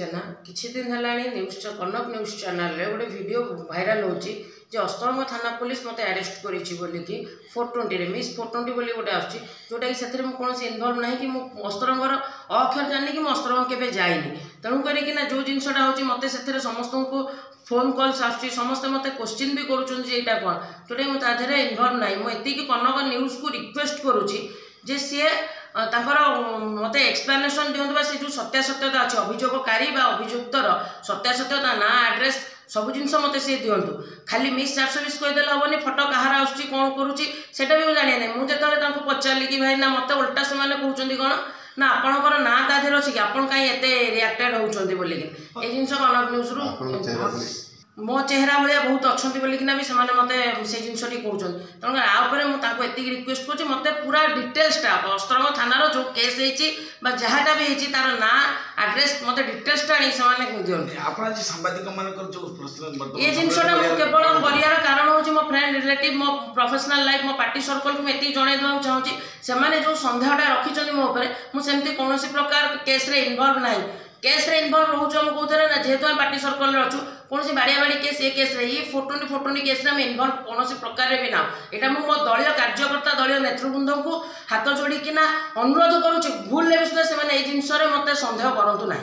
जेना किछि दिन हेलाणी न्यूज कनक news channel रे गोटे वीडियो भाइराल होची जे अस्तरंग थाना पुलिस मते अरेस्ट करिछि बोली कि 420 रे मिस 420 बोली गोटे आछि जोटा कि सेथरे मु कोनसी इन्वॉल्व नाही कि मु अस्तरंगर अक्षर जानि कि मु अस्तरंग केबे जाइनी तणु करी कि ना जो जिनसटा होची मते सेथरे समस्त को फोन कॉल्स आछि समस्त मते क्वेश्चन भी करूछन जे एटा कोन जोटा मु ताधरे इन्वॉल्व नाही मु एति कि कनक न्यूज को रिक्वेस्ट करूछि जे से तांकर मते एक्सप्लेनेशन दियंतु बा से जो सत्यासत्यता अछि अभियोगकारी बा अभियुक्तर सत्यासत्यता ना एड्रेस सब जिनस मते से दियंतु खाली मिस 420 कहि देला होबनी फोटो कहार आउछि कोन करूछि सेटा भी जानि नै मु जेतले तांको पचारली कि भाई ना मते उल्टा से माने कहउछंदी कोन ना आपनकर ना ताधेर अछि कि आपन काई एते रिएक्टेड होउछंदी बोली कि ए जिनस कनक न्यूज रु मो चेहरा भाया बहुत अच्छा बोलिकी भी से मते से जिनसटी कहते तेणु आउे मुझे एति रिक्वेस्ट कर मत पूरा डिटेल्सटा अस्तरंग थानार जो केस हो जहाँटा भी होती तार ना आड्रेस मत डिटेल्सटा आनी दिखाई सांबादिक ये जिनसटा केवल कर कारण हूँ मो फ्रेंड रिलेटिव मो प्रोफेशनल लाइफ मो पार्टी सर्कल को ये जन देवा चाहूँगी से जो सन्देहटा रखी मोपर मुझे कौन प्रकार केस इनवल्व ना केस रे इनवल्व रोच हम कहते ना जेहेतु हम पार्टी सर्कल अच्छु कौन बाड़िया बाड़ी केस ये केस ये 420 केस रे इनवल्व कौन प्रकार भी ना यहाँ मो दलीय कार्यकर्ता दलीय नेतृवृंद को हाथ जोड़ी अनुरोध करुच्ची भूल भी सुधा से जिनस मत सन्देह करूँ ना।